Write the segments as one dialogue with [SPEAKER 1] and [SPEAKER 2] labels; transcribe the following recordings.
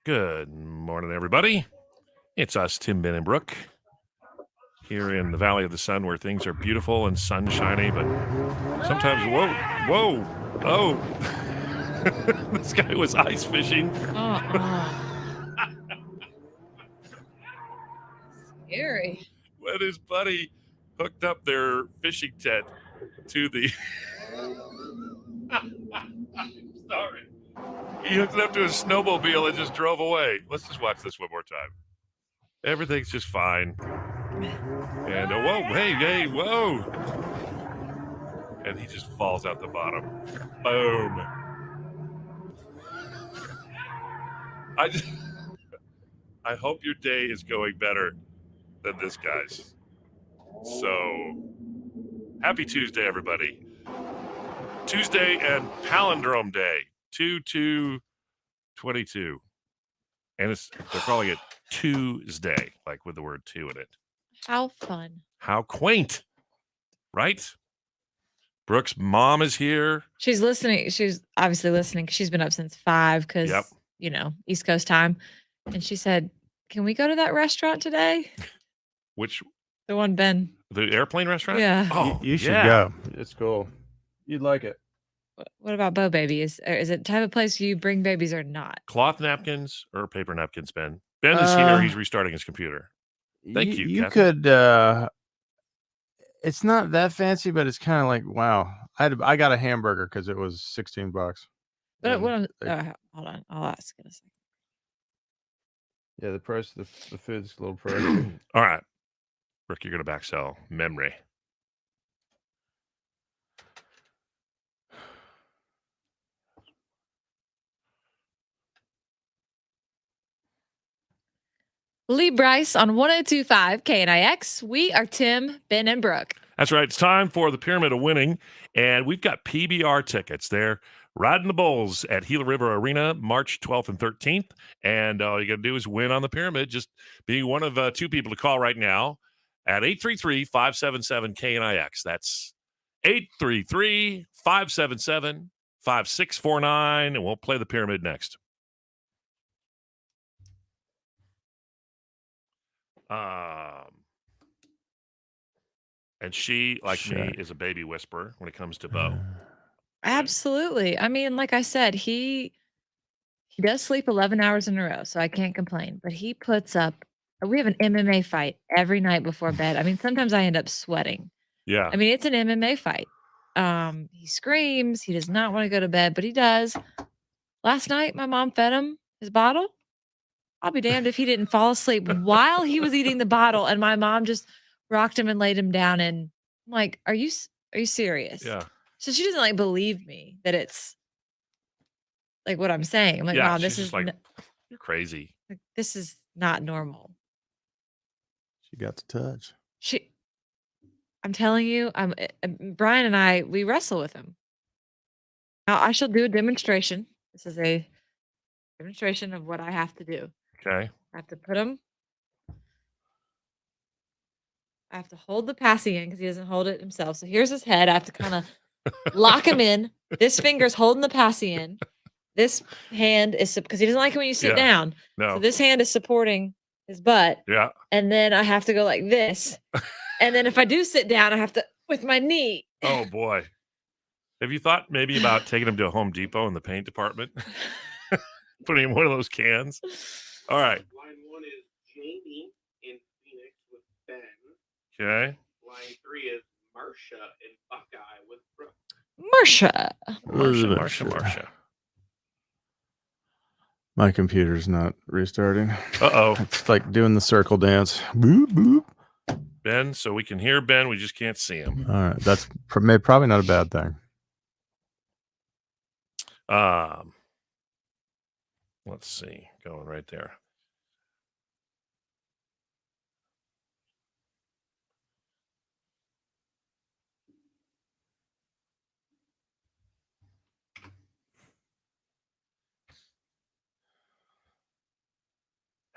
[SPEAKER 1] Good morning, everybody. It's us, Tim, Ben, and Brooke, here in the Valley of the Sun where things are beautiful and sunshiny, but sometimes, whoa, oh, this guy was ice fishing.
[SPEAKER 2] Scary.
[SPEAKER 1] When his buddy hooked up their fishing tent to the... Sorry. He hooked it up to a snowmobile and just drove away. Let's just watch this one more time. Everything's just fine. And whoa, hey, whoa. And he just falls out the bottom. Boom. I hope your day is going better than this guy's. So, happy Tuesday, everybody. Tuesday and Palindrome Day. 2/2/22. And they're calling it Tuesday, like with the word two in it.
[SPEAKER 2] How fun.
[SPEAKER 1] How quaint, right? Brooke's mom is here.
[SPEAKER 2] She's listening. She's obviously listening. She's been up since 5 because, East Coast time. And she said, can we go to that restaurant today?
[SPEAKER 1] Which?
[SPEAKER 2] The one, Ben.
[SPEAKER 1] The airplane restaurant?
[SPEAKER 2] Yeah.
[SPEAKER 3] Oh, you should go. It's cool. You'd like it.
[SPEAKER 2] What about Bo Baby? Is it the type of place you bring babies or not?
[SPEAKER 1] Cloth napkins or paper napkins, Ben? Ben is here. He's restarting his computer. Thank you.
[SPEAKER 3] You
[SPEAKER 1] Catherine.
[SPEAKER 3] could. It's not that fancy, but it's kind of like, wow. I got a hamburger because it was $16.
[SPEAKER 2] But hold on. I'll ask in a second.
[SPEAKER 3] Yeah, the price of the food's a little pricey.
[SPEAKER 1] All right. Rick, you're going to back sell memory.
[SPEAKER 2] Lee Bryce on 102.5 KNIX. We are Tim, Ben, and Brooke.
[SPEAKER 1] That's right. It's time for the Pyramid of Winning, and we've got PBR tickets there. Riding the Bulls at Gila River Arena, March 12th and 13th. And all you got to do is win on the Pyramid. Just being one of two people to call right now at 833-577-KNIX. That's 833-577-5649, and we'll play the Pyramid next. And she, like me, is a baby whisperer when it comes to Bo.
[SPEAKER 2] Absolutely. I mean, like I said, he does sleep 11 hours in a row, so I can't complain. But he puts up, we have an MMA fight every night before bed. I mean, sometimes I end up sweating.
[SPEAKER 1] Yeah.
[SPEAKER 2] I mean, it's an MMA fight. He screams. He does not want to go to bed, but he does. Last night, my mom fed him his bottle. I'll be damned if he didn't fall asleep while he was eating the bottle, and my mom just rocked him and laid him down. And I'm like, "Are you serious?"
[SPEAKER 1] Yeah.
[SPEAKER 2] So she doesn't believe me that it's like what I'm saying. I'm like, "Mom, this is
[SPEAKER 1] like, you're crazy.
[SPEAKER 2] Like, this is not normal."
[SPEAKER 3] She got to touch.
[SPEAKER 2] I'm telling you, Brian and we wrestle with him. Now I shall do a demonstration. This is a demonstration of what I have to do.
[SPEAKER 1] Okay.
[SPEAKER 2] I have to put him. I have to hold the passy in because he doesn't hold it himself. So here's his head. I have to kind of lock him in. This finger's holding the passy in. This hand is because he doesn't like it when you sit down.
[SPEAKER 1] No.
[SPEAKER 2] So this hand is supporting his butt.
[SPEAKER 1] Yeah.
[SPEAKER 2] And then I have to go like this. And then if I do sit down, I have to with my knee.
[SPEAKER 1] Oh boy. Have you thought maybe about taking him to a Home Depot in the paint department? Putting him in one of those cans. All right.
[SPEAKER 4] Line 1 is Jamie in Phoenix with Ben.
[SPEAKER 1] Okay.
[SPEAKER 4] Line 3 is Marsha in Buckeye with Brooke.
[SPEAKER 1] Marsha.
[SPEAKER 3] My computer's not restarting.
[SPEAKER 1] Uh-oh.
[SPEAKER 3] It's like doing the circle dance. Boop, boop.
[SPEAKER 1] Ben, so we can hear Ben, we just can't see him.
[SPEAKER 3] All right. That's probably not a bad thing.
[SPEAKER 1] Let's see. Going right there.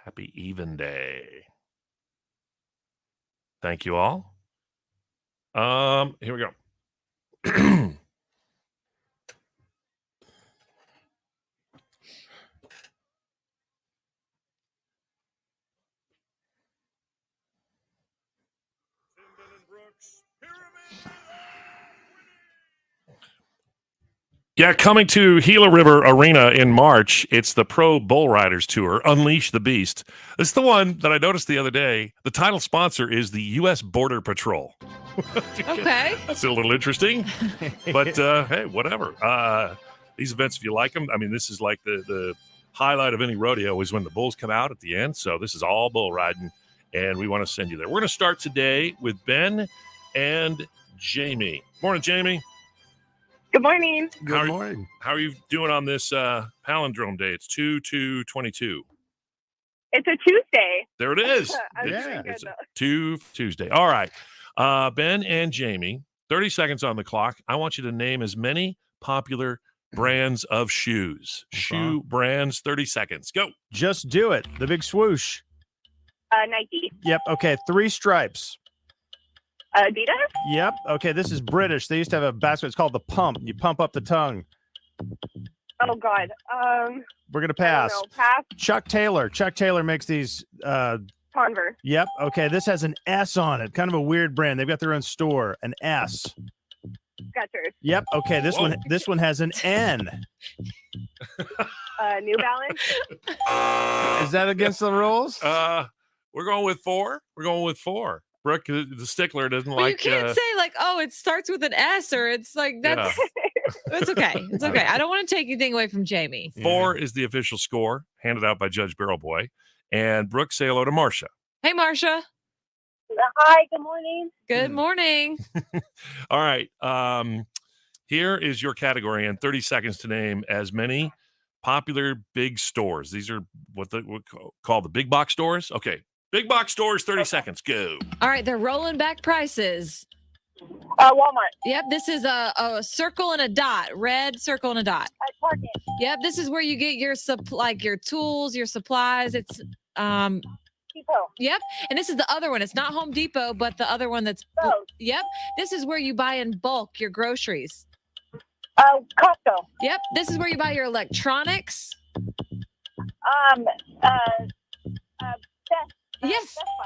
[SPEAKER 1] Happy Even Day. Thank you all. Here we go. Yeah, coming to Gila River Arena in March, it's the Pro Bull Riders Tour, Unleash the Beast. It's the one that I noticed the other day. The title sponsor is the U.S. Border Patrol.
[SPEAKER 2] Okay.
[SPEAKER 1] That's a little interesting, but hey, whatever. These events, if you like them, I mean, this is like the highlight of any rodeo is when the bulls come out at the end. So this is all bull riding, and we want to send you there. We're going to start today with Ben and Jamie. Morning, Jamie.
[SPEAKER 5] Good morning.
[SPEAKER 3] Good morning.
[SPEAKER 1] How are you doing on this palindrome day? It's 2/2/22.
[SPEAKER 5] It's a Tuesday.
[SPEAKER 1] There it is.
[SPEAKER 5] I'm
[SPEAKER 1] It's-
[SPEAKER 5] doing good,
[SPEAKER 1] it's a
[SPEAKER 5] though.
[SPEAKER 1] Tuesday. All right. Ben and Jamie, 30 seconds on the clock. I want you to name as many popular brands of shoes. Shoe brands, 30 seconds. Go.
[SPEAKER 6] Just do it. The big swoosh.
[SPEAKER 5] Nike.
[SPEAKER 6] Yep. Okay. 3 stripes.
[SPEAKER 5] Adidas.
[SPEAKER 6] Yep. Okay. This is British. They used to have a basket. It's called the pump. You pump up the tongue.
[SPEAKER 5] Oh God.
[SPEAKER 6] We're gonna
[SPEAKER 5] I
[SPEAKER 6] pass.
[SPEAKER 5] don't know. Pass.
[SPEAKER 6] Chuck Taylor. Chuck Taylor makes these.
[SPEAKER 5] Converse.
[SPEAKER 6] Yep. Okay. This has an S on it. Kind of a weird brand. They've got their own store. An S.
[SPEAKER 5] Skechers.
[SPEAKER 6] Yep. Okay. This
[SPEAKER 1] Whoa.
[SPEAKER 6] one. This one has an N.
[SPEAKER 5] New Balance.
[SPEAKER 3] Is that against the rules?
[SPEAKER 1] We're going with 4. We're going with 4. Brooke, the stickler, doesn't
[SPEAKER 2] But
[SPEAKER 1] like.
[SPEAKER 2] you can't say like, oh, it starts with an S, or it's like that's. It's okay. It's okay. I don't want to take anything away from Jamie.
[SPEAKER 1] 4 is the official score handed out by Judge Barrel Boy. And Brooke, say hello to Marcia.
[SPEAKER 2] Hey, Marcia.
[SPEAKER 5] Hi. Good morning.
[SPEAKER 2] Good morning.
[SPEAKER 1] All right. Here is your category in 30 seconds to name as many popular big stores. These are what we call the big box stores. Okay. Big box stores, 30 seconds. Go.
[SPEAKER 2] All right, they're rolling back prices.
[SPEAKER 5] Walmart.
[SPEAKER 2] Yep, this is a circle and a dot, red circle and a dot.
[SPEAKER 5] Target.
[SPEAKER 2] Yep, this is where you get your like your tools, your supplies. It's
[SPEAKER 5] Depot.
[SPEAKER 2] Yep, and this is the other one. It's not Home Depot, but the other one that's
[SPEAKER 5] Lowe's.
[SPEAKER 2] Yep, this is where you buy in bulk your groceries.
[SPEAKER 5] Costco.
[SPEAKER 2] Yep, this is where you buy your electronics. Yes,
[SPEAKER 5] Best Buy.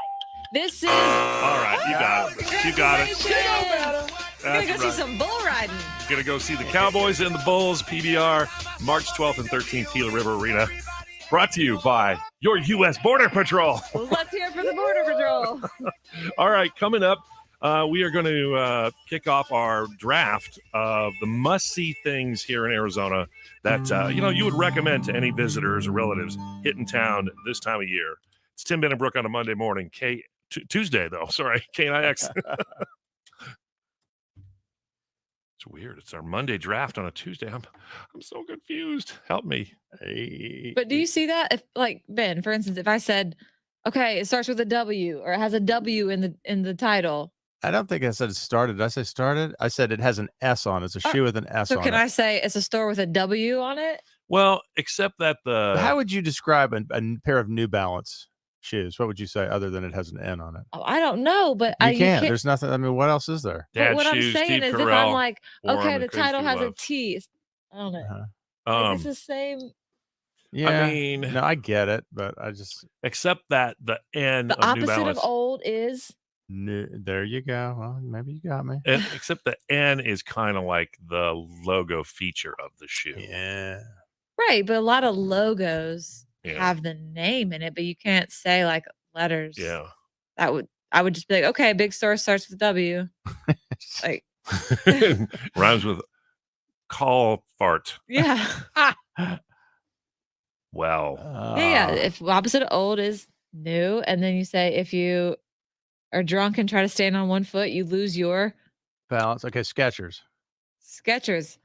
[SPEAKER 2] this is.
[SPEAKER 1] All right. You got it. You got it.
[SPEAKER 2] Congratulations. We're gonna go
[SPEAKER 1] That's
[SPEAKER 2] see
[SPEAKER 1] right.
[SPEAKER 2] some bull riding.
[SPEAKER 1] Gonna go see the Cowboys and the Bulls, PBR, March 12th and 13th, Gila River Arena. Brought to you by your U.S. Border Patrol.
[SPEAKER 2] Let's hear it for the Border Patrol.
[SPEAKER 1] All right, coming up, we are going to kick off our draft of the must-see things here in Arizona that you would recommend to any visitors or relatives hitting town this time of year. It's Tim, Ben, and Brooke on a Monday morning. Tuesday, though. Sorry, KNIX. It's weird. It's our Monday draft on a Tuesday. I'm so confused. Help me.
[SPEAKER 2] But do you see that? If like Ben, for instance, if I said, okay, it starts with a W or it has a W in the title.
[SPEAKER 3] I don't think I said it started. Did I say started? I said it has an S on it. It's a shoe with an S
[SPEAKER 2] So
[SPEAKER 3] on
[SPEAKER 2] can
[SPEAKER 3] it.
[SPEAKER 2] I say it's a store with a W on it?
[SPEAKER 1] Well, except that
[SPEAKER 3] But how would you describe a pair of New Balance shoes? What would you say other than it has an N on it?
[SPEAKER 2] Oh, I don't know, but
[SPEAKER 3] You
[SPEAKER 2] you
[SPEAKER 3] can't. There's nothing. I mean, what else is there?
[SPEAKER 2] But
[SPEAKER 1] Dad
[SPEAKER 2] what I'm
[SPEAKER 1] shoes,
[SPEAKER 2] saying
[SPEAKER 1] Steve
[SPEAKER 2] is,
[SPEAKER 1] Carell,
[SPEAKER 2] if I'm like,
[SPEAKER 1] wore 'em
[SPEAKER 2] okay,
[SPEAKER 1] in
[SPEAKER 2] the
[SPEAKER 1] Crazy
[SPEAKER 2] title has
[SPEAKER 1] Love.
[SPEAKER 2] a T. I don't know.
[SPEAKER 3] Uh-huh.
[SPEAKER 2] Is this the same?
[SPEAKER 3] Yeah.
[SPEAKER 1] I mean,
[SPEAKER 3] no, I get it, but I just
[SPEAKER 1] except that the N
[SPEAKER 2] The
[SPEAKER 1] of New
[SPEAKER 2] opposite
[SPEAKER 1] Balance,
[SPEAKER 2] of old is
[SPEAKER 3] there you go. Well, maybe you got me.
[SPEAKER 1] except the N is kind of like the logo feature of the shoe.
[SPEAKER 3] Yeah.
[SPEAKER 2] right, but a lot of logos
[SPEAKER 1] Yeah.
[SPEAKER 2] have the name in it, but you can't say like letters.
[SPEAKER 1] Yeah.
[SPEAKER 2] I would just be like, okay, big store starts with W. Like,
[SPEAKER 1] Rhymes with call fart.
[SPEAKER 2] yeah.
[SPEAKER 1] Wow.
[SPEAKER 2] Yeah. If opposite of old is new, and then you say if you are drunk and try to stand on one foot, you lose your
[SPEAKER 3] Balance. Okay, Skechers.
[SPEAKER 2] Skechers.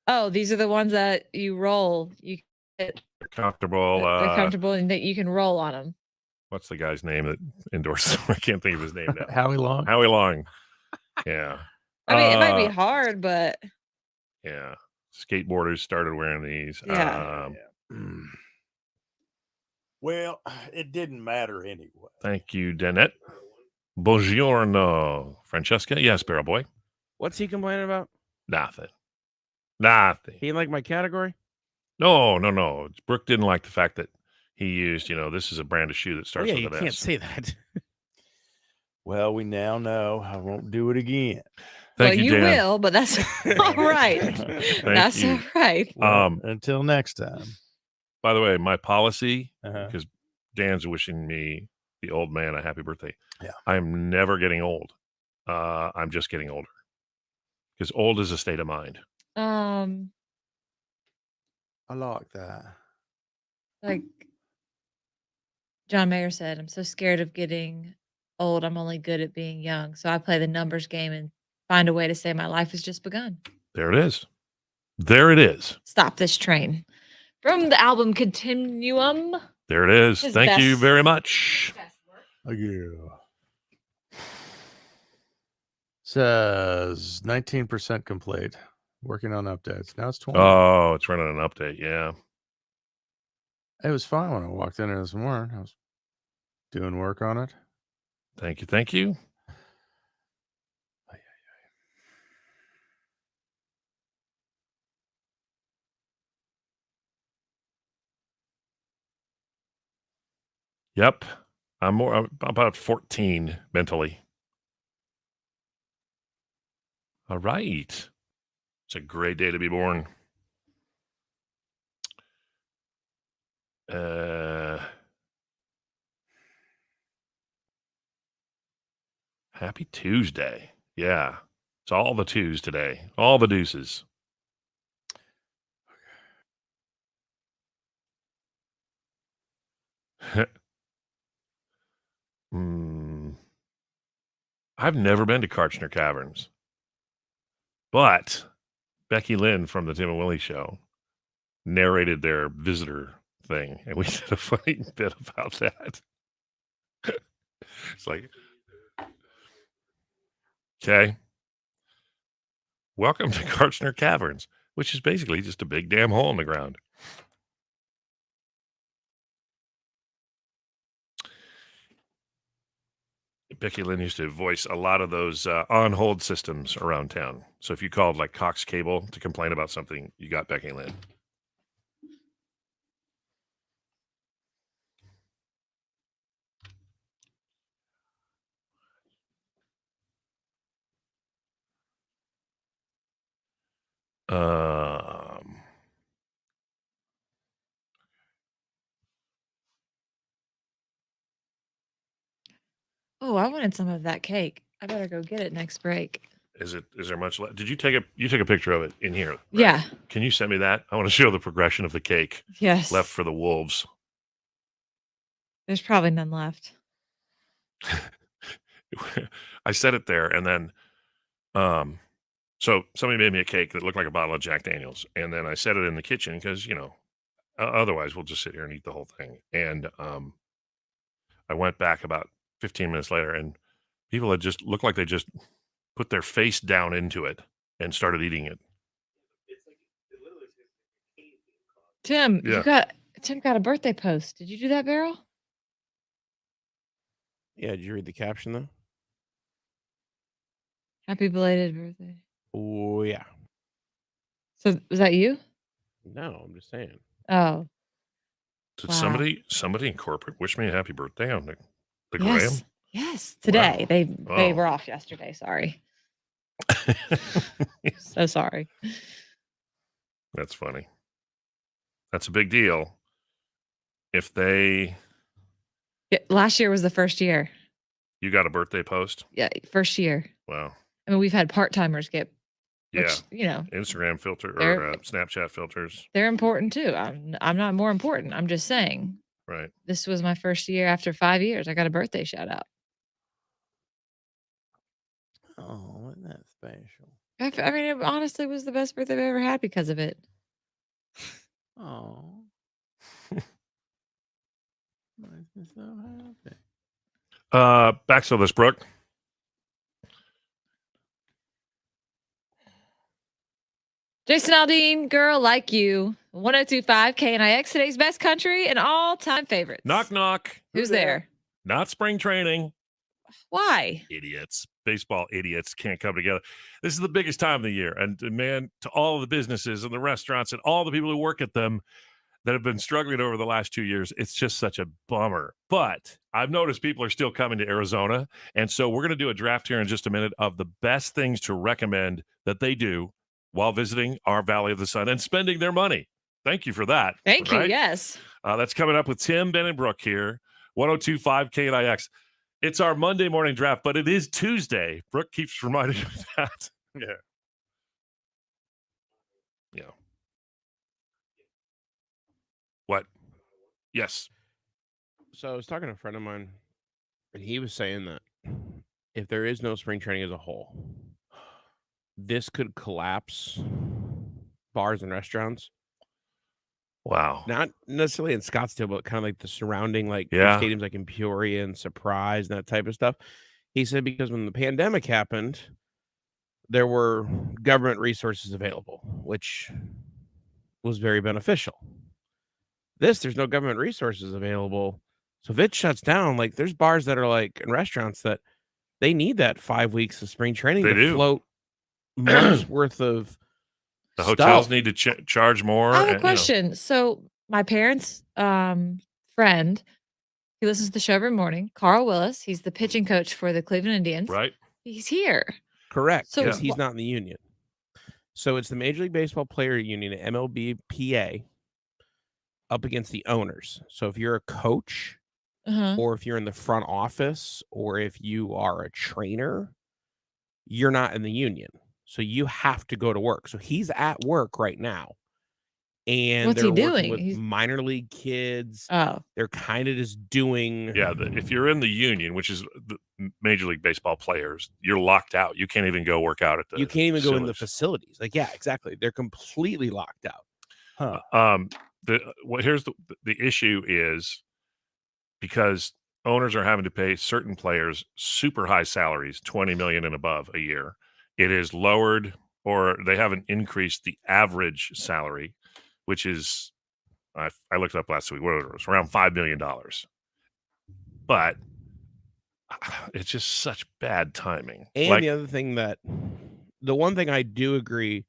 [SPEAKER 2] Oh, these are the ones that you roll. You
[SPEAKER 1] They're comfortable.
[SPEAKER 2] they're comfortable and that you can roll on them.
[SPEAKER 1] What's the guy's name that endorses them? I can't think of his name now.
[SPEAKER 3] Howie Long.
[SPEAKER 1] Howie Long. Yeah.
[SPEAKER 2] I mean, it might be hard, but
[SPEAKER 1] Yeah. Skateboarders started wearing these.
[SPEAKER 2] Yeah.
[SPEAKER 6] Well, it didn't matter anyway.
[SPEAKER 1] Thank you, Danette. Buongiorno, Francesca. Yes, Barrel Boy.
[SPEAKER 7] What's he complaining about?
[SPEAKER 1] Nothing. Nothing.
[SPEAKER 7] He didn't like my category?
[SPEAKER 1] No. Brooke didn't like the fact that he used, this is a brand of shoe that
[SPEAKER 7] Oh,
[SPEAKER 1] starts
[SPEAKER 7] yeah,
[SPEAKER 1] with
[SPEAKER 7] you
[SPEAKER 1] an
[SPEAKER 7] can't
[SPEAKER 1] S.
[SPEAKER 7] say that.
[SPEAKER 6] Well, we now know I won't do it again.
[SPEAKER 1] Thank you,
[SPEAKER 2] you
[SPEAKER 1] Dan.
[SPEAKER 2] will, but that's all right. That's
[SPEAKER 1] you.
[SPEAKER 2] all right.
[SPEAKER 6] Well, until next time.
[SPEAKER 1] By the way, my policy,
[SPEAKER 6] Uh-huh.
[SPEAKER 1] because Dan's wishing me, the old man, a happy birthday.
[SPEAKER 6] Yeah.
[SPEAKER 1] I'm never getting old. I'm just getting older. Because old is a state of mind.
[SPEAKER 3] I like that.
[SPEAKER 2] Like John Mayer said, I'm so scared of getting old. I'm only good at being young. So I play the numbers game and find a way to say my life has just begun.
[SPEAKER 1] There it is. There it is.
[SPEAKER 2] Stop this train. From the album Continuum.
[SPEAKER 1] There it is.
[SPEAKER 2] His
[SPEAKER 1] Thank you
[SPEAKER 2] best-
[SPEAKER 1] very much.
[SPEAKER 6] Yeah. Says 19% complete. Working on updates. Now it's 20.
[SPEAKER 1] Oh, it's running an update. Yeah.
[SPEAKER 3] It was fine when I walked in here this morning. I was doing work on it.
[SPEAKER 1] Thank you. Thank you. Yep. I'm about 14 mentally. All right. It's a great day to be born. Happy Tuesday. Yeah. It's all the twos today. All the deuces. I've never been to Karchner Caverns, but Becky Lynn from the Tim and Willie show narrated their visitor thing, and we did a funny bit about that. It's like, okay, welcome to Karchner Caverns, which is basically just a big damn hole in the ground. Becky Lynn used to voice a lot of those on-hold systems around town. So if you called like Cox Cable to complain about something, you got Becky Lynn.
[SPEAKER 2] Oh, I wanted some of that cake. I better go get it next break.
[SPEAKER 1] Is there much left? Did you take a picture of it in here? Right?
[SPEAKER 2] Yeah.
[SPEAKER 1] Can you send me that? I want to show the progression of the cake
[SPEAKER 2] Yes.
[SPEAKER 1] left for the wolves.
[SPEAKER 2] There's probably none left.
[SPEAKER 1] I set it there, and then so somebody made me a cake that looked like a bottle of Jack Daniels, and then I set it in the kitchen because otherwise we'll just sit here and eat the whole thing. And I went back about 15 minutes later, and people had just looked like they just put their face down into it and started eating it.
[SPEAKER 2] Tim,
[SPEAKER 1] Yeah.
[SPEAKER 2] Tim got a birthday post. Did you do that, Beryl?
[SPEAKER 7] Yeah, did you read the caption though?
[SPEAKER 2] Happy belated birthday.
[SPEAKER 7] Oh yeah.
[SPEAKER 2] So was that you?
[SPEAKER 7] No, I'm just saying.
[SPEAKER 2] Oh.
[SPEAKER 1] Did
[SPEAKER 2] Wow.
[SPEAKER 1] somebody in corporate wish me a happy birthday on the
[SPEAKER 2] Yes.
[SPEAKER 1] gram?
[SPEAKER 2] Yes. Today.
[SPEAKER 1] Wow.
[SPEAKER 2] They
[SPEAKER 1] Oh.
[SPEAKER 2] were off yesterday. Sorry. So sorry.
[SPEAKER 1] That's funny. That's a big deal. If they
[SPEAKER 2] Yeah, last year was the first year.
[SPEAKER 1] you got a birthday post?
[SPEAKER 2] Yeah, first year.
[SPEAKER 1] Wow.
[SPEAKER 2] I mean, we've had part-timers get,
[SPEAKER 1] Yeah.
[SPEAKER 2] which,
[SPEAKER 1] Instagram filter
[SPEAKER 2] They're-
[SPEAKER 1] or Snapchat filters.
[SPEAKER 2] they're important too. I'm not more important. I'm just saying
[SPEAKER 1] Right.
[SPEAKER 2] this was my first year after 5 years. I got a birthday shout out.
[SPEAKER 3] Oh, isn't that special?
[SPEAKER 2] I mean, it honestly was the best birthday I've ever had because of it.
[SPEAKER 3] Oh. Makes me so happy.
[SPEAKER 1] Back to this, Brooke.
[SPEAKER 2] Jason Aldean, girl like you. 1025 KNIX, today's best country and all-time favorites.
[SPEAKER 1] Knock knock.
[SPEAKER 2] Who's there?
[SPEAKER 1] Not spring training.
[SPEAKER 2] Why?
[SPEAKER 1] Idiots. Baseball idiots can't come together. This is the biggest time of the year. And man, to all of the businesses and the restaurants and all the people who work at them, that have been struggling over the last 2 years. It's just such a bummer. But I've noticed people are still coming to Arizona. And so we're going to do a draft here in just a minute of the best things to recommend that they do while visiting our Valley of the Sun and spending their money. Thank you for that.
[SPEAKER 2] Thank you.
[SPEAKER 1] right?
[SPEAKER 2] Yes.
[SPEAKER 1] That's coming up with Tim, Ben, and Brooke here. 102.5 KNIX. It's our Monday morning draft, but it is Tuesday. Brooke keeps reminding me of that. Yeah. Yeah. What? Yes.
[SPEAKER 7] So I was talking to a friend of mine, and he was saying that if there is no spring training as a whole, this could collapse bars and restaurants.
[SPEAKER 1] Wow.
[SPEAKER 7] Not necessarily in Scottsdale, but kind of like the surrounding, like
[SPEAKER 1] Yeah.
[SPEAKER 7] stadiums like in Peoria and Surprise and that type of stuff. He said because when the pandemic happened, there were government resources available, which was very beneficial. There's no government resources available. So if it shuts down, like there's bars that are like and restaurants that they need that 5 weeks of spring training
[SPEAKER 1] They
[SPEAKER 7] to
[SPEAKER 1] do.
[SPEAKER 7] float months worth of
[SPEAKER 1] The hotels
[SPEAKER 7] stuff.
[SPEAKER 1] need to charge more.
[SPEAKER 2] I have
[SPEAKER 1] and,
[SPEAKER 2] a
[SPEAKER 1] you know.
[SPEAKER 2] question. So my parents' friend, he listens to the show every morning, Carl Willis. He's the pitching coach for the Cleveland Indians.
[SPEAKER 1] Right?
[SPEAKER 2] He's here.
[SPEAKER 7] Correct,
[SPEAKER 2] So
[SPEAKER 7] because he's
[SPEAKER 2] wh-
[SPEAKER 7] not in the union. So it's the Major League Baseball Player Union, MLBPA, up against the owners. So if you're a coach,
[SPEAKER 2] Uh-huh.
[SPEAKER 7] or if you're in the front office, or if you are a trainer, you're not in the union. So you have to go to work. So he's at work right now. And
[SPEAKER 2] What's
[SPEAKER 7] they're
[SPEAKER 2] he
[SPEAKER 7] working
[SPEAKER 2] doing?
[SPEAKER 7] with
[SPEAKER 2] He's-
[SPEAKER 7] minor league kids.
[SPEAKER 2] Oh,
[SPEAKER 7] They're kind of just doing
[SPEAKER 1] Yeah. If you're in the union, which is the Major League Baseball players, you're locked out. You can't even go work out at the.
[SPEAKER 7] you can't even go in the
[SPEAKER 1] facilities.
[SPEAKER 7] facilities. Like, yeah, exactly. They're completely locked out.
[SPEAKER 6] Huh.
[SPEAKER 1] Here's the issue is because owners are having to pay certain players super high salaries, 20 million and above a year. It is lowered, or they haven't increased the average salary, which is I looked it up last week. What it was around $5 million. But it's just such bad timing.
[SPEAKER 7] And the other thing the one thing I do agree,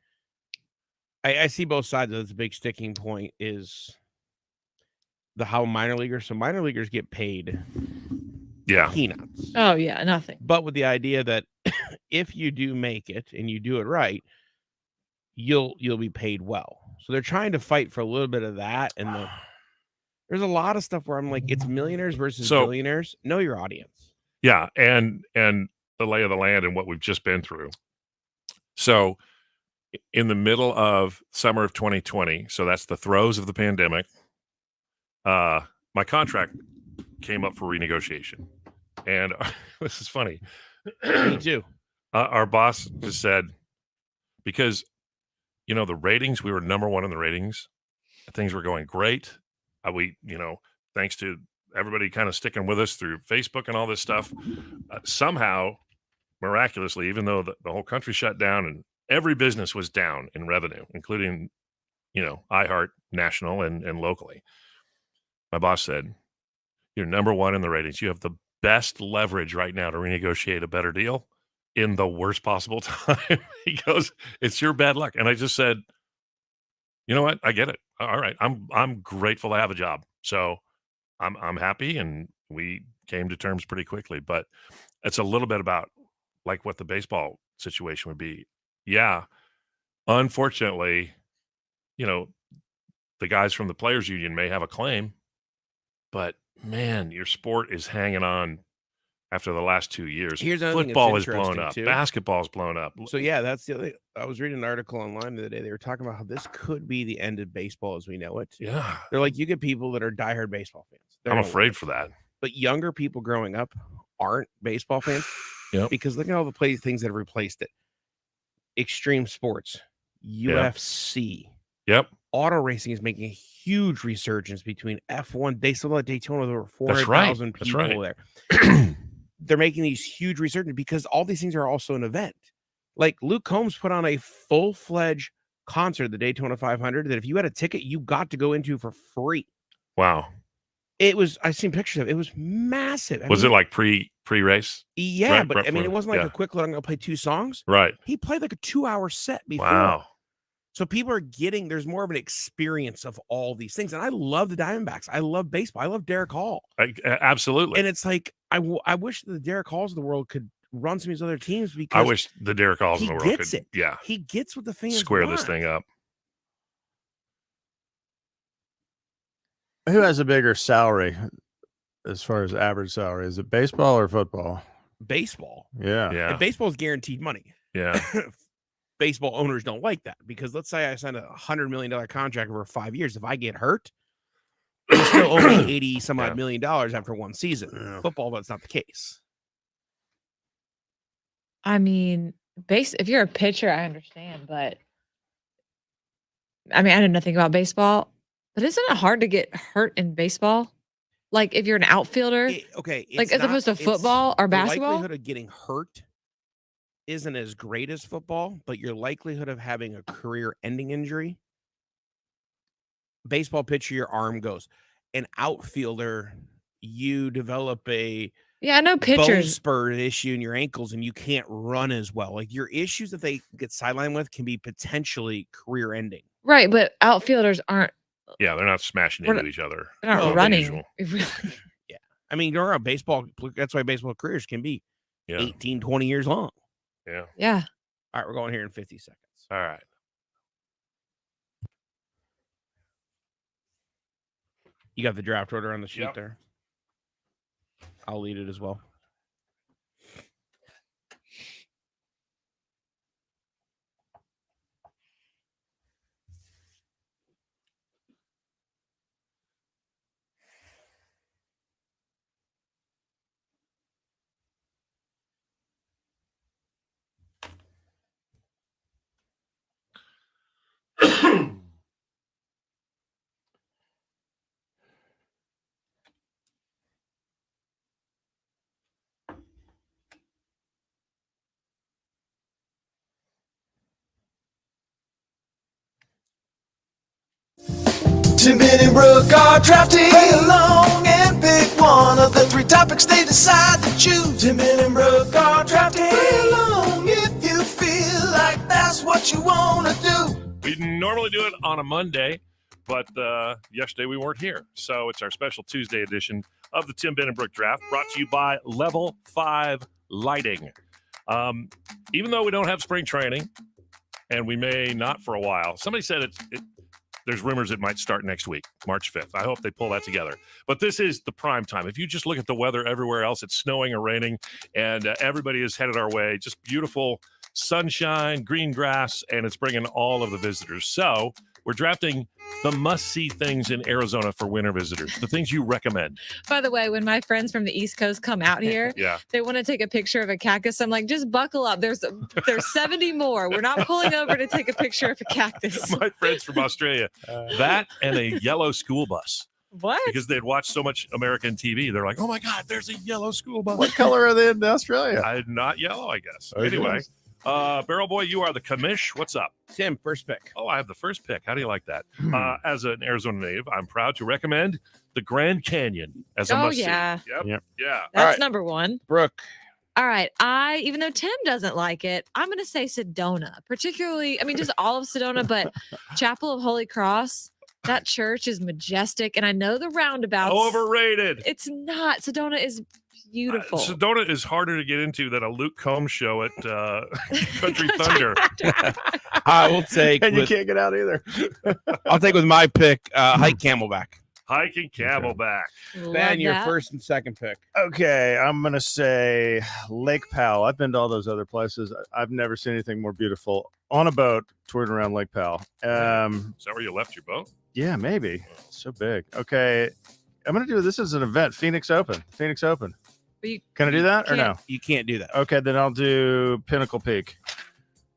[SPEAKER 7] I see both sides of this. Big sticking point is how minor leaguers. So minor leaguers get paid
[SPEAKER 1] yeah,
[SPEAKER 7] peanuts.
[SPEAKER 2] oh yeah, nothing.
[SPEAKER 7] But with the idea that if you do make it and you do it right, you'll be paid well. So they're trying to fight for a little bit of that. And there's a lot of stuff where I'm like, it's millionaires versus billionaires. Know your audience.
[SPEAKER 1] Yeah, and the lay of the land and what we've just been through. So in the middle of summer of 2020, so that's the throes of the pandemic, my contract came up for renegotiation. And this is funny.
[SPEAKER 7] Me too.
[SPEAKER 1] Our boss just said, because, the ratings, we were number one in the ratings. Things were going great. Thanks to everybody kind of sticking with us through Facebook and all this stuff, somehow, miraculously, even though the whole country shut down and every business was down in revenue, including, iHeart national and locally. My boss said, you're number one in the ratings. You have the best leverage right now to renegotiate a better deal in the worst possible time. He goes, it's your bad luck. And I just said, you know what? I get it. All right. I'm grateful to have a job. So I'm happy, and we came to terms pretty quickly. But it's a little bit about like what the baseball situation would be. Yeah. Unfortunately, the guys from the players union may have a claim, but man, your sport is hanging on after the last 2 years.
[SPEAKER 7] Here's another thing that's
[SPEAKER 1] Football is blown
[SPEAKER 7] interesting,
[SPEAKER 1] up.
[SPEAKER 7] too.
[SPEAKER 1] Basketball's blown up.
[SPEAKER 7] So yeah, that's the other. I was reading an article online the other day. They were talking about how this could be the end of baseball as we know it.
[SPEAKER 1] Yeah.
[SPEAKER 7] They're like, you get people that are diehard baseball fans. They're
[SPEAKER 1] I'm
[SPEAKER 7] gonna
[SPEAKER 1] afraid
[SPEAKER 7] love it.
[SPEAKER 1] for that.
[SPEAKER 7] But younger people growing up aren't baseball fans.
[SPEAKER 1] Yep.
[SPEAKER 7] Because look at all the things that have replaced it. Extreme sports, UFC,
[SPEAKER 1] Yep.
[SPEAKER 7] auto racing is making a huge resurgence between F1. They still at Daytona with over
[SPEAKER 1] That's right.
[SPEAKER 7] 400,000
[SPEAKER 1] That's
[SPEAKER 7] people
[SPEAKER 1] right.
[SPEAKER 7] there. They're making these huge resurgences because all these things are also an event. Like Luke Combs put on a full-fledged concert at the Daytona 500 that if you had a ticket, you got to go into for free.
[SPEAKER 1] Wow.
[SPEAKER 7] I've seen pictures of it. It was massive.
[SPEAKER 1] Was it like pre-race?
[SPEAKER 7] Yeah,
[SPEAKER 1] Right,
[SPEAKER 7] but
[SPEAKER 1] right
[SPEAKER 7] I mean, it
[SPEAKER 1] for-
[SPEAKER 7] wasn't like
[SPEAKER 1] yeah.
[SPEAKER 7] a quick look. I'm going to play 2 songs.
[SPEAKER 1] Right.
[SPEAKER 7] He played like a 2-hour set before.
[SPEAKER 1] Wow.
[SPEAKER 7] So people are getting, there's more of an experience of all these things. And I love the Diamondbacks. I love baseball. I love Derek Hall.
[SPEAKER 1] Absolutely.
[SPEAKER 7] And it's like, I wish the Derek Halls of the world could run some of these other teams
[SPEAKER 1] I
[SPEAKER 7] because
[SPEAKER 1] wish the Derek Halls in
[SPEAKER 7] he
[SPEAKER 1] the world
[SPEAKER 7] gets
[SPEAKER 1] could,
[SPEAKER 7] it.
[SPEAKER 1] yeah,
[SPEAKER 7] He gets what the fans
[SPEAKER 1] square
[SPEAKER 7] want.
[SPEAKER 1] this thing up.
[SPEAKER 3] Who has a bigger salary as far as average salary? Is it baseball or football?
[SPEAKER 7] Baseball.
[SPEAKER 3] Yeah.
[SPEAKER 1] Yeah.
[SPEAKER 7] And baseball is guaranteed money.
[SPEAKER 1] Yeah.
[SPEAKER 7] Baseball owners don't like that because let's say I sign a $100 million contract over 5 years. If I get hurt, you still owe me 80 some odd million dollars after one season.
[SPEAKER 3] Yeah.
[SPEAKER 7] Football, that's not the case.
[SPEAKER 2] I mean, if you're a pitcher, I understand, but I mean, I know nothing about baseball, but isn't it hard to get hurt in baseball? Like if you're an outfielder, like as opposed to football or basketball?
[SPEAKER 7] The likelihood of getting hurt isn't as great as football, but your likelihood of having a career-ending injury, baseball pitcher, your arm goes. An outfielder, you develop a
[SPEAKER 2] I know
[SPEAKER 7] bone
[SPEAKER 2] pitchers.
[SPEAKER 7] spur issue in your ankles and you can't run as well. Like your issues that they get sidelined with can be potentially career-ending.
[SPEAKER 2] Right, but outfielders aren't.
[SPEAKER 1] Yeah, they're not smashing into each other.
[SPEAKER 2] They're not
[SPEAKER 1] like the
[SPEAKER 2] running.
[SPEAKER 1] usual.
[SPEAKER 2] Really.
[SPEAKER 7] Yeah. I mean, you're a baseball. That's why baseball careers can be 18, 20 years long.
[SPEAKER 1] Yeah.
[SPEAKER 2] Yeah.
[SPEAKER 7] All right, we're going here in 50 seconds.
[SPEAKER 1] All right.
[SPEAKER 7] You got the draft order on the sheet
[SPEAKER 1] Yep.
[SPEAKER 7] there. I'll lead it as well.
[SPEAKER 8] Tim and Brooke are drafting. Play along and pick one of the 3 topics they decide to choose. Tim and Brooke are drafting. Play along if you feel like that's what you want to do.
[SPEAKER 1] We normally do it on a Monday, but yesterday we weren't here. So it's our special Tuesday edition of the Tim Brooke Draft, brought to you by Level 5 Lighting. Even though we don't have spring training, and we may not for a while, somebody said there's rumors it might start next week, March 5th. I hope they pull that together. But this is the prime time. If you just look at the weather everywhere else, it's snowing or raining, and everybody is headed our way. Just beautiful sunshine, green grass, and it's bringing all of the visitors. So we're drafting the must-see things in Arizona for winter visitors, the things you recommend.
[SPEAKER 2] By the way, when my friends from the East Coast come out here, they want to take a picture of a cactus. I'm like, just buckle up. There's 70 more. We're not pulling over to take a picture of a cactus.
[SPEAKER 1] My friends from Australia, that and a yellow school bus.
[SPEAKER 2] What?
[SPEAKER 1] Because they'd watched so much American TV. They're like, oh my God, there's a yellow school bus.
[SPEAKER 3] What color are they in Australia?
[SPEAKER 1] Not yellow, I guess.
[SPEAKER 3] Okay.
[SPEAKER 1] Anyway, Barrel Boy, you are the commish. What's up?
[SPEAKER 7] Tim, first pick.
[SPEAKER 1] Oh, I have the first pick. How do you like that? As an Arizona native, I'm proud to recommend the Grand Canyon as a must-see.
[SPEAKER 2] Yeah.
[SPEAKER 1] Yep. Yeah.
[SPEAKER 2] That's number one.
[SPEAKER 7] Brooke.
[SPEAKER 2] All right. Even though Tim doesn't like it, I'm going to say Sedona, particularly, I mean, just all of Sedona, but Chapel of Holy Cross. That church is majestic. And I know the roundabouts.
[SPEAKER 1] Overrated.
[SPEAKER 2] It's not. Sedona is beautiful.
[SPEAKER 1] Sedona is harder to get into than a Luke Combs show at Country Thunder.
[SPEAKER 7] I will take.
[SPEAKER 3] And you can't get out either.
[SPEAKER 7] I'll take with my pick, hike Camelback.
[SPEAKER 1] Hiking Camelback.
[SPEAKER 7] Ben, your first and second pick.
[SPEAKER 3] Okay, I'm going to say Lake Powell. I've been to all those other places. I've never seen anything more beautiful on a boat touring around Lake Powell.
[SPEAKER 1] Is that where you left your boat?
[SPEAKER 3] Yeah, maybe. It's so big. Okay, I'm going to do this as an event, Phoenix Open. Phoenix Open. Can I do that or no?
[SPEAKER 7] You can't do that.
[SPEAKER 3] Okay, then I'll do Pinnacle Peak.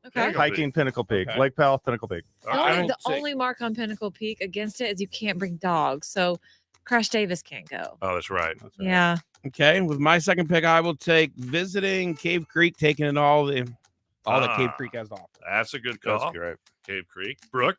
[SPEAKER 2] Okay.
[SPEAKER 3] Hiking Pinnacle Peak.
[SPEAKER 7] Okay.
[SPEAKER 3] Lake Powell, Pinnacle Peak.
[SPEAKER 2] The only mark on Pinnacle Peak against it is you can't bring dogs. So Crash Davis can't go.
[SPEAKER 1] Oh, that's right.
[SPEAKER 2] Yeah.
[SPEAKER 7] Okay, with my second pick, I will take visiting Cave Creek, taking in all that Cave Creek has to offer.
[SPEAKER 1] That's a good call.
[SPEAKER 3] That's great.
[SPEAKER 1] Cave Creek. Brooke.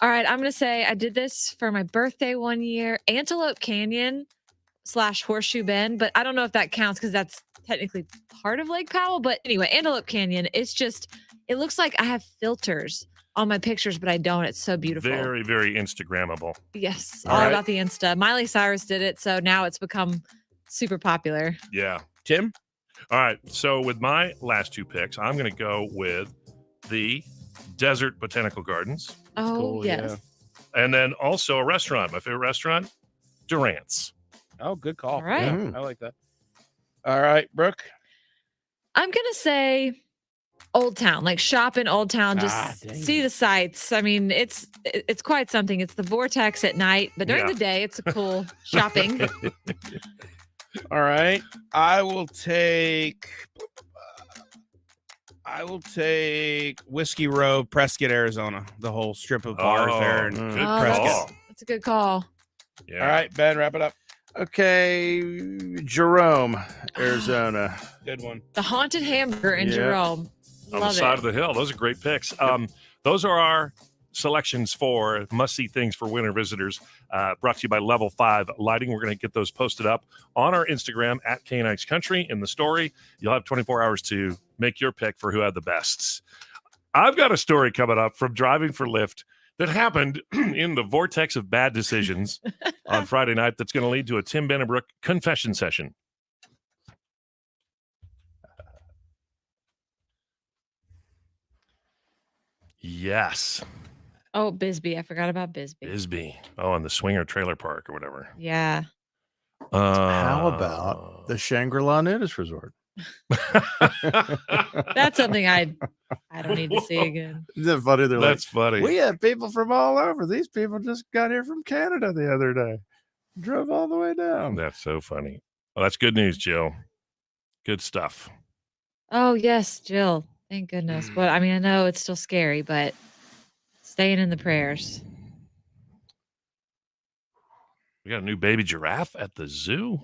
[SPEAKER 2] All right. I'm going to say I did this for my birthday one year. Antelope Canyon / Horseshoe Bend, but I don't know if that counts because that's technically part of Lake Powell. But anyway, Antelope Canyon, it looks like I have filters on my pictures, but I don't. It's so beautiful.
[SPEAKER 1] Very, very Instagrammable.
[SPEAKER 2] Yes,
[SPEAKER 1] All
[SPEAKER 2] all
[SPEAKER 1] right.
[SPEAKER 2] about the Insta. Miley Cyrus did it, so now it's become super popular.
[SPEAKER 1] Yeah.
[SPEAKER 7] Tim?
[SPEAKER 1] All right. So with my last 2 picks, I'm going to go with the Desert Botanical Gardens,
[SPEAKER 2] Oh,
[SPEAKER 7] cool,
[SPEAKER 2] yes.
[SPEAKER 7] yeah.
[SPEAKER 1] and then also a restaurant. My favorite restaurant, Durant's.
[SPEAKER 7] Oh, good call.
[SPEAKER 2] All right.
[SPEAKER 7] Yeah,
[SPEAKER 3] Mhm.
[SPEAKER 7] I like that. All right, Brooke.
[SPEAKER 2] I'm going to say Old Town, like shop in Old Town, just
[SPEAKER 7] dang
[SPEAKER 2] see
[SPEAKER 7] it.
[SPEAKER 2] the sights. I mean, it's quite something. It's the vortex at night, but during
[SPEAKER 1] Yeah.
[SPEAKER 2] the day, it's a cool shopping.
[SPEAKER 7] All right. I will take Whiskey Row, Prescott, Arizona. The whole strip of bars there. And
[SPEAKER 1] good
[SPEAKER 2] Oh,
[SPEAKER 7] Prescott.
[SPEAKER 1] call.
[SPEAKER 2] that's a good call.
[SPEAKER 1] Yeah.
[SPEAKER 7] All right, Ben, wrap it up.
[SPEAKER 3] Okay, Jerome, Arizona.
[SPEAKER 7] Good one.
[SPEAKER 2] The Haunted Hamburger in
[SPEAKER 3] Yeah.
[SPEAKER 2] Jerome.
[SPEAKER 1] On
[SPEAKER 2] Love
[SPEAKER 1] the side
[SPEAKER 2] it.
[SPEAKER 1] of the hill. Those are great picks. Those are our selections for must-see things for winter visitors, brought to you by Level 5 Lighting. We're going to get those posted up on our Instagram at K&X Country. In the story, you'll have 24 hours to make your pick for who had the best. I've got a story coming up from driving for Lyft that happened in the vortex of bad decisions on Friday night that's going to lead to a Tim Benebrook confession session. Yes.
[SPEAKER 2] Oh, Bisbee. I forgot about Bisbee.
[SPEAKER 1] Bisbee. Oh, and the Swinger Trailer Park or whatever.
[SPEAKER 2] Yeah.
[SPEAKER 3] How about the Shangri-La Nudist Resort?
[SPEAKER 2] That's something I don't need to see again.
[SPEAKER 3] Isn't it funny? They're
[SPEAKER 1] That's funny.
[SPEAKER 3] like, we had people from all over. These people just got here from Canada the other day. Drove all the way down.
[SPEAKER 1] That's so funny. Well, that's good news, Jill. Good stuff.
[SPEAKER 2] Oh, yes, Jill. Thank goodness. But I mean, I know it's still scary, but staying in the prayers.
[SPEAKER 1] We got a new baby giraffe at the zoo.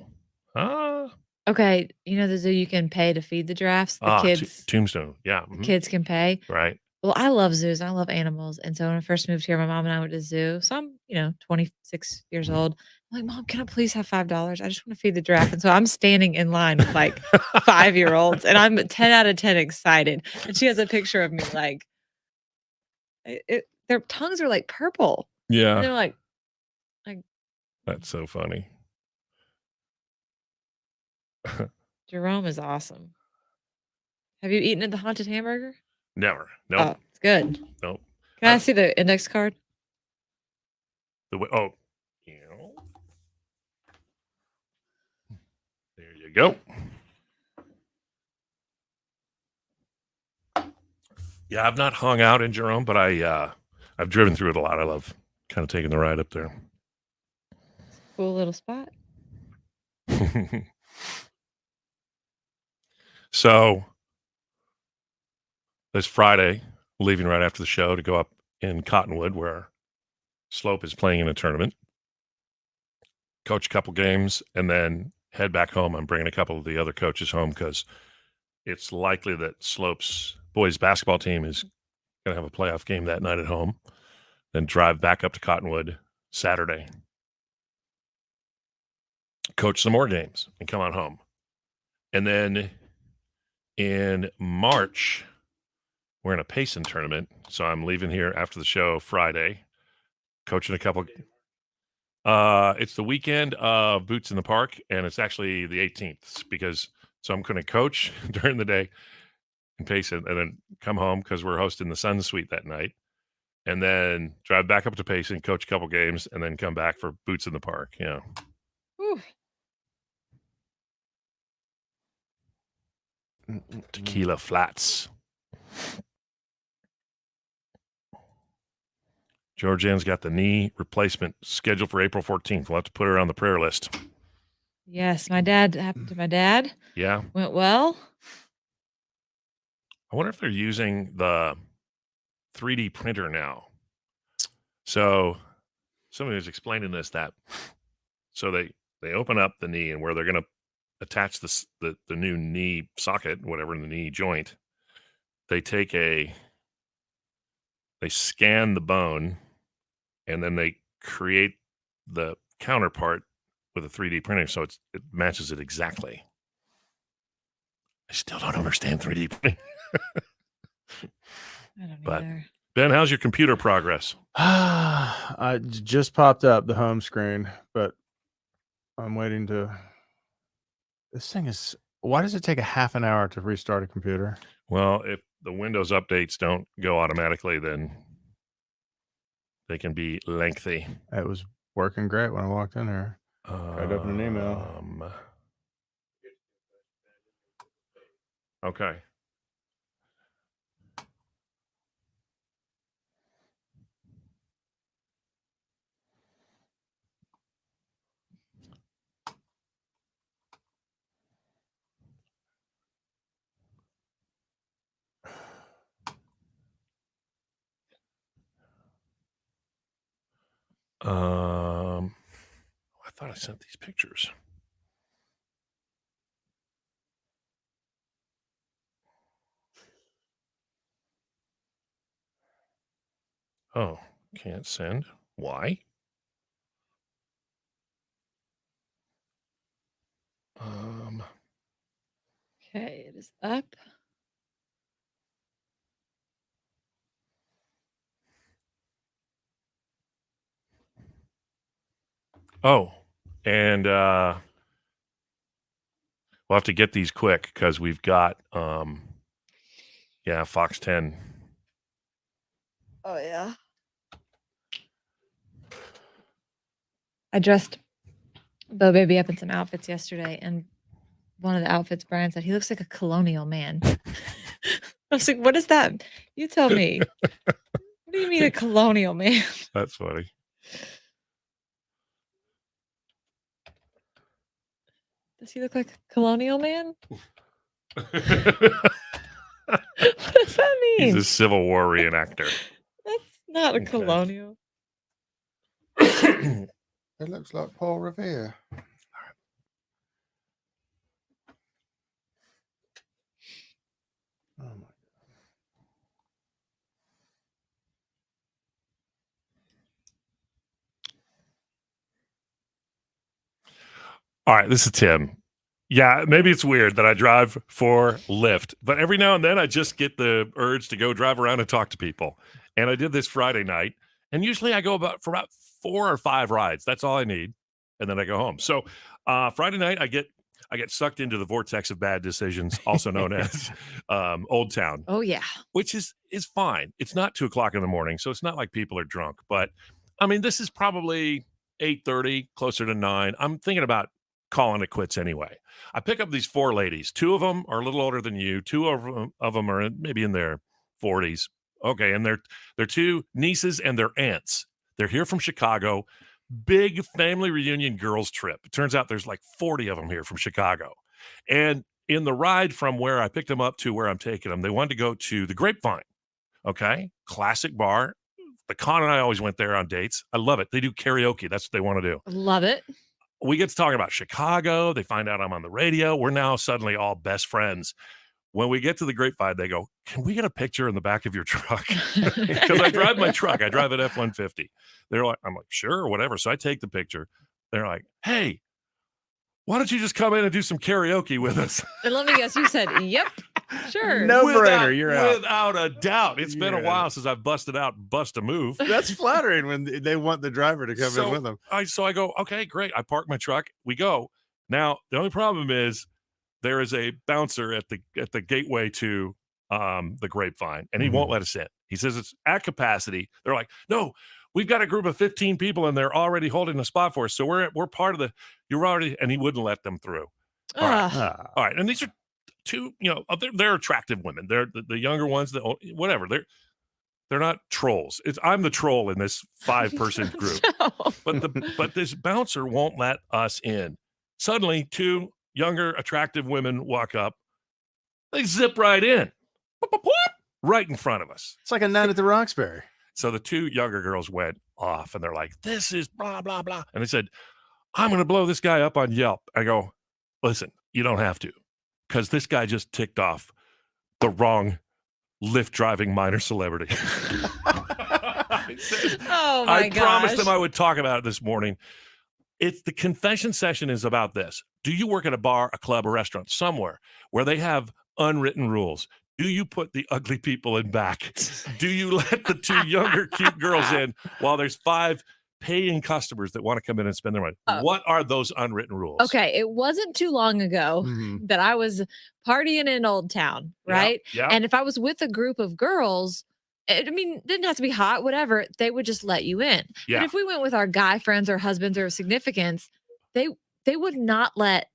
[SPEAKER 2] Okay, you know the zoo you can pay to feed the giraffes. The kids,
[SPEAKER 1] Tombstone. Yeah. mhm.
[SPEAKER 2] kids can pay.
[SPEAKER 1] Right.
[SPEAKER 2] Well, I love zoos. I love animals. And so when I first moved here, my mom and I went to the zoo. So I'm, 26 years old. I'm like, Mom, can I please have $5? I just want to feed the giraffe. And so I'm standing in line with like 5-year-olds and I'm 10 out of 10 excited. And she has a picture of me like, their tongues are like purple. And
[SPEAKER 1] Yeah.
[SPEAKER 2] they're like,
[SPEAKER 1] That's so funny.
[SPEAKER 2] Jerome is awesome. Have you eaten at the Haunted Hamburger?
[SPEAKER 1] Never. Nope.
[SPEAKER 2] Oh, it's good.
[SPEAKER 1] Nope.
[SPEAKER 2] Can I see the index card?
[SPEAKER 1] There you go. Yeah, I've not hung out in Jerome, but I've driven through it a lot. I love kind of taking the ride up there.
[SPEAKER 2] Cool little spot.
[SPEAKER 1] So this Friday, leaving right after the show to go up in Cottonwood where Slope is playing in a tournament, coach a couple games, and then head back home. I'm bringing a couple of the other coaches home because it's likely that Slope's boys basketball team is going to have a playoff game that night at home, then drive back up to Cottonwood Saturday, coach some more games, and come on home. And then in March, we're in a Payson tournament. So I'm leaving here after the show Friday, coaching a couple. It's the weekend of Boots in the Park, and it's actually the 18th so I'm going to coach during the day in Payson and then come home because we're hosting the Sun Suite that night, and then drive back up to Payson, coach a couple games, and then come back for Boots in the Park. Yeah.
[SPEAKER 2] Whew.
[SPEAKER 1] Tequila Flats. Georgianne's got the knee replacement scheduled for April 14th. We'll have to put her on the prayer list.
[SPEAKER 2] Yes, happened to my dad.
[SPEAKER 1] Yeah.
[SPEAKER 2] Went well.
[SPEAKER 1] I wonder if they're using the 3D printer now. So somebody was explaining this, so they open up the knee and where they're going to attach the new knee socket, whatever, in the knee joint, they scan the bone and then they create the counterpart with a 3D printer. So it matches it exactly. I still don't understand 3D printing.
[SPEAKER 2] I don't
[SPEAKER 1] But
[SPEAKER 2] either.
[SPEAKER 1] Ben, how's your computer progress?
[SPEAKER 3] I just popped up the home screen, but I'm waiting to. This thing is. Why does it take a half an hour to restart a computer?
[SPEAKER 1] Well, if the Windows updates don't go automatically, then they can be lengthy.
[SPEAKER 3] It was working great when I walked in here. Tried to open an email.
[SPEAKER 1] Okay. I thought I sent these pictures. Oh, can't send. Why?
[SPEAKER 2] Okay, it is up.
[SPEAKER 1] Oh, and we'll have to get these quick because we've got Fox 10.
[SPEAKER 2] Oh yeah. I dressed Bo Baby up in some outfits yesterday, and one of the outfits Brian said he looks like a colonial man. I was like, what is that? You tell me. What do you mean a colonial man?
[SPEAKER 1] That's funny.
[SPEAKER 2] Does he look like a colonial man?
[SPEAKER 1] What
[SPEAKER 2] does that mean?
[SPEAKER 1] He's a Civil War reenactor.
[SPEAKER 2] That's not a
[SPEAKER 1] Okay.
[SPEAKER 2] colonial.
[SPEAKER 9] It looks like Paul Revere.
[SPEAKER 3] Oh my.
[SPEAKER 1] All right, this is Tim. Yeah, maybe it's weird that I drive for Lyft, but every now and then I just get the urge to go drive around and talk to people. And I did this Friday night, and usually I go for about 4 or 5 rides. That's all I need, and then I go home. So Friday night I get sucked into the vortex of bad decisions, also known as Old Town.
[SPEAKER 2] Oh yeah.
[SPEAKER 1] Which is fine. It's not 2:00 in the morning, so it's not like people are drunk. But I mean, this is probably 8:30, closer to 9. I'm thinking about calling it quits anyway. I pick up these 4 ladies. 2 of them are a little older than you. 2 of them are maybe in their 40s. Okay, and they're 2 nieces and their aunts. They're here from Chicago. Big family reunion girls trip. It turns out there's like 40 of them here from Chicago. And in the ride from where I picked them up to where I'm taking them, they wanted to go to the Grapevine. Okay, classic bar. The Con and I always went there on dates. I love it. They do karaoke. That's what they want to do.
[SPEAKER 2] Love it.
[SPEAKER 1] We get to talking about Chicago. They find out I'm on the radio. We're now suddenly all best friends. When we get to the Grapevine, they go, "Can we get a picture in the back of your truck?" Because I drive my truck. I drive an F-150. They're like, I'm like, sure, whatever. So I take the picture. They're like, "Hey, why don't you just come in and do some karaoke with us?"
[SPEAKER 2] And let me guess, you said, yep, sure.
[SPEAKER 3] No brainer. You're out.
[SPEAKER 1] Without a doubt. It's been a
[SPEAKER 3] You're
[SPEAKER 1] while
[SPEAKER 3] out.
[SPEAKER 1] since I've busted out Bust a Move.
[SPEAKER 3] That's flattering when they want the driver to come in with them.
[SPEAKER 1] So I go, okay, great. I park my truck. We go. Now, the only problem is there is a bouncer at the gateway to the Grapevine, and he won't let us in. He says it's at capacity. They're like, "No, we've got a group of 15 people, and they're already holding a spot for us. So we're part of the. You're already." And he wouldn't let them through. All right. All right, and these are 2. They're attractive women. They're the younger ones. Whatever. They're not trolls. I'm the troll in this 5-person group.
[SPEAKER 2] No.
[SPEAKER 1] But this bouncer won't let us in. Suddenly, 2 younger, attractive women walk up. They zip right in. Right in front of us.
[SPEAKER 3] It's like a night at the Roxbury.
[SPEAKER 1] So the 2 younger girls went off, and they're like, "This is blah, blah, blah." And they said, "I'm going to blow this guy up on Yelp." I go, "Listen, you don't have to, because this guy just ticked off the wrong Lyft driving minor celebrity."
[SPEAKER 2] Oh my
[SPEAKER 1] I promised
[SPEAKER 2] gosh.
[SPEAKER 1] them I would talk about it this morning. It's the confession session is about this. Do you work at a bar, a club, a restaurant, somewhere where they have unwritten rules? Do you put the ugly people in back? Do you let the two younger cute girls in while there's 5 paying customers that want to come in and spend their money? What are those unwritten rules?
[SPEAKER 2] Okay, it wasn't too long ago that I was partying in Old Town, right?
[SPEAKER 1] Yeah.
[SPEAKER 2] And if I was with a group of girls, I mean, it didn't have to be hot, whatever, they would just let you in.
[SPEAKER 1] Yeah.
[SPEAKER 2] But if we went with our guy friends or husbands or significants, they would not let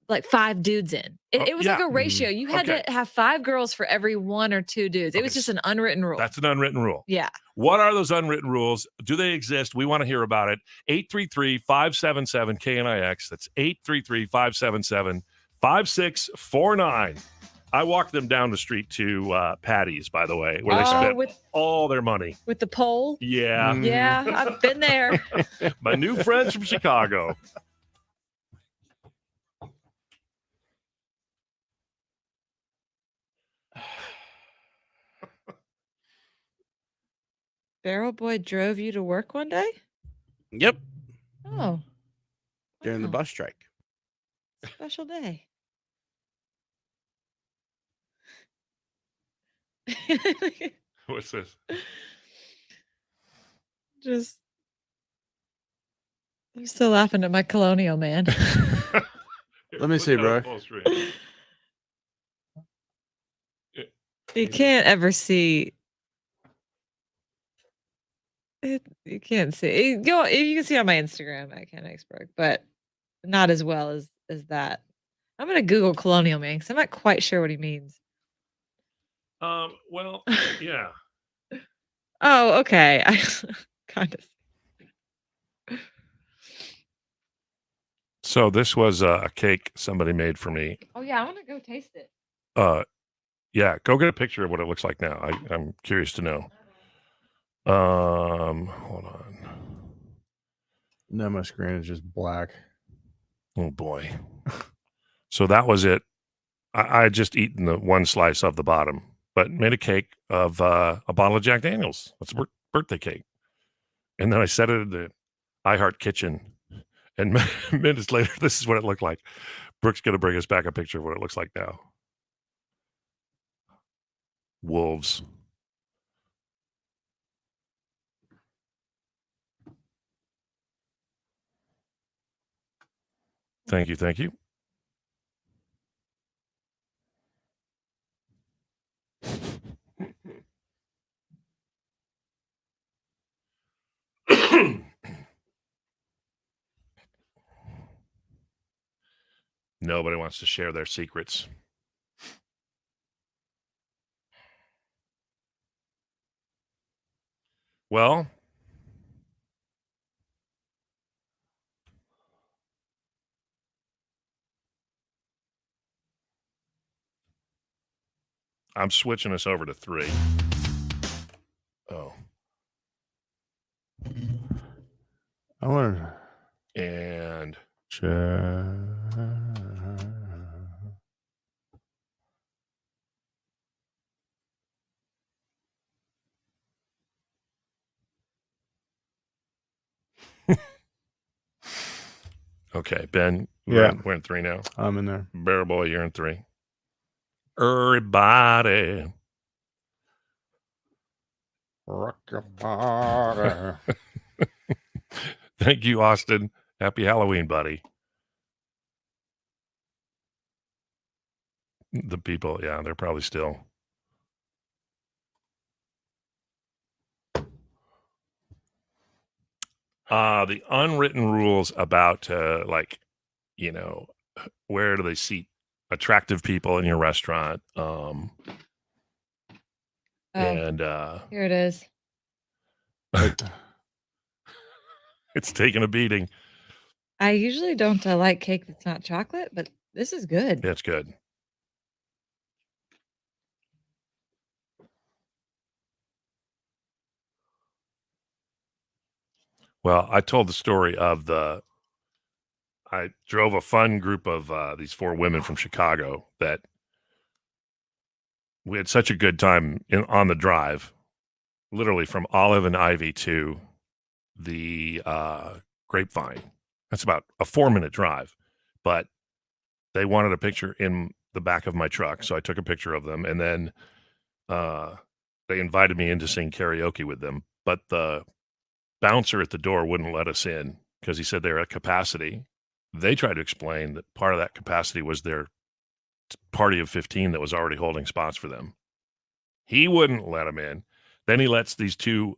[SPEAKER 2] like 5 dudes in. It was like a ratio. You had to have 5 girls for every 1 or 2 dudes. It was just an unwritten rule.
[SPEAKER 1] That's an unwritten rule.
[SPEAKER 2] Yeah.
[SPEAKER 1] What are those unwritten rules? Do they exist? We want to hear about it. 833-577-KNIX. That's 833-577-5649. I walked them down the street to Patty's, by the way, where they spent all their money.
[SPEAKER 2] With the pole?
[SPEAKER 1] Yeah.
[SPEAKER 2] Yeah, I've been there.
[SPEAKER 1] My new friends from Chicago.
[SPEAKER 2] Barrel Boy drove you to work one day?
[SPEAKER 7] Yep.
[SPEAKER 2] Oh.
[SPEAKER 7] During the
[SPEAKER 2] wow.
[SPEAKER 7] bus strike.
[SPEAKER 2] Special day.
[SPEAKER 1] What's this?
[SPEAKER 2] I'm still laughing at my colonial man.
[SPEAKER 3] Let me see, bro.
[SPEAKER 2] You can't ever see it. You can't see. You can see on my Instagram at Ken Exberg, but not as well as that. I'm gonna Google colonial man because I'm not quite sure what he means.
[SPEAKER 1] Well, yeah.
[SPEAKER 2] Oh, okay. I kind of.
[SPEAKER 1] So this was a cake somebody made for me.
[SPEAKER 2] Oh yeah, I want to go taste it.
[SPEAKER 1] Yeah, go get a picture of what it looks like now. I'm curious to know. Hold on.
[SPEAKER 3] No, my screen is just black.
[SPEAKER 1] Oh boy. So that was it. I just eaten the one slice of the bottom, but made a cake of a bottle of Jack Daniels. That's a birthday cake. And then I set it in the iHeart kitchen. And minutes later, this is what it looked like. Brooke's going to bring us back a picture of what it looks like now. Wolves. Thank you. Thank you. Nobody wants to share their secrets. Well, I'm switching us over to 3. Oh.
[SPEAKER 3] I want
[SPEAKER 1] And okay, Ben,
[SPEAKER 3] Yeah.
[SPEAKER 1] we're in 3 now.
[SPEAKER 3] I'm in there.
[SPEAKER 1] Bear Boy, you're in 3. Everybody.
[SPEAKER 3] Rock your body.
[SPEAKER 1] Thank you, Austin. Happy Halloween, buddy. The people, yeah, they're probably still. The unwritten rules about like, you know, where do they seat attractive people in your restaurant? And
[SPEAKER 2] Here it is.
[SPEAKER 1] it's taking a beating.
[SPEAKER 2] I usually don't like cake that's not chocolate, but this is good.
[SPEAKER 1] That's good. Well, I told the story of I drove a fun group of these 4 women from Chicago that we had such a good time on the drive, literally from Olive and Ivy to the Grapevine. That's about a 4-minute drive, but they wanted a picture in the back of my truck. So I took a picture of them. And then they invited me in to sing karaoke with them, but the bouncer at the door wouldn't let us in because he said they were at capacity. They tried to explain that part of that capacity was their party of 15 that was already holding spots for them. He wouldn't let them in. Then he lets these two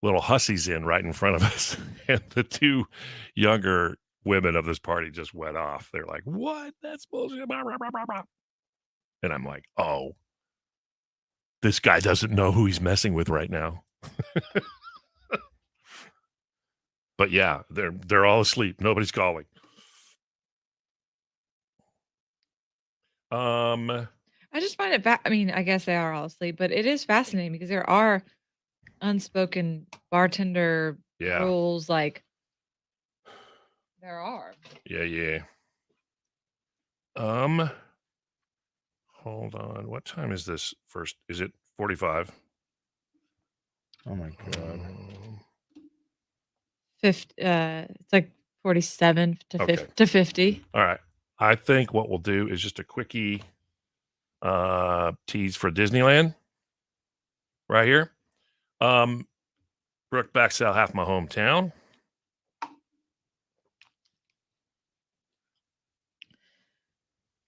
[SPEAKER 1] little hussies in right in front of us. And the two younger women of this party just went off. They're like, what? That's bullshit. Blah, blah, blah, blah, blah. And I'm like, oh, this guy doesn't know who he's messing with right now. But yeah, they're all asleep. Nobody's calling.
[SPEAKER 2] I just find it I mean, I guess they are all asleep, but it is fascinating because there are unspoken bartender
[SPEAKER 1] Yeah.
[SPEAKER 2] rules. Like there are.
[SPEAKER 1] Yeah. Hold on. What time is this first? Is it 45?
[SPEAKER 3] Oh my god.
[SPEAKER 2] It's like 47 to
[SPEAKER 1] Okay.
[SPEAKER 2] 50.
[SPEAKER 1] All right. I think what we'll do is just a quickie tease for Disneyland right here. Brook Backsell, half my hometown.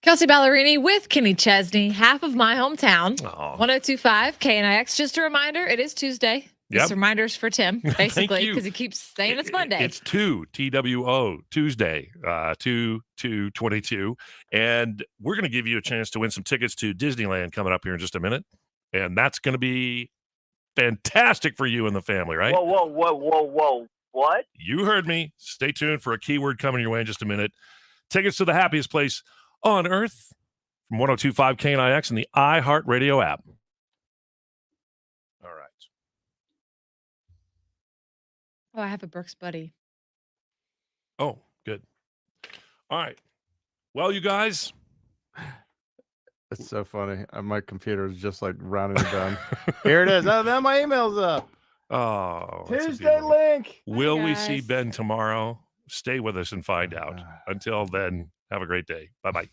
[SPEAKER 2] Kelsey Ballerini with Kenny Chesney, half of my hometown.
[SPEAKER 1] Aw.
[SPEAKER 2] 1025 KNIX. Just a reminder, it is Tuesday.
[SPEAKER 1] Yep.
[SPEAKER 2] Just reminders for Tim, basically,
[SPEAKER 1] you.
[SPEAKER 2] because he keeps saying it's Monday.
[SPEAKER 1] It's 2 TWO Tuesday, 2/22, and we're going to give you a chance to win some tickets to Disneyland coming up here in just a minute, and that's going to be fantastic for you and the family, right?
[SPEAKER 5] Whoa. What?
[SPEAKER 1] You heard me. Stay tuned for a keyword coming your way in just a minute. Tickets to the happiest place on earth from 1025 KNIX and the iHeartRadio app. All right.
[SPEAKER 2] Oh, I have a Brooks buddy.
[SPEAKER 1] Oh, good. All right. Well, you guys.
[SPEAKER 3] It's so funny. My computer is just like rounding it down. Here it is. Oh, now my email's up.
[SPEAKER 1] Oh, that's a
[SPEAKER 3] Tuesday
[SPEAKER 1] beautiful-
[SPEAKER 3] link.
[SPEAKER 1] Will we
[SPEAKER 2] guys.
[SPEAKER 1] see Ben tomorrow? Stay with us and find out. Until then, have a great day. Bye-bye.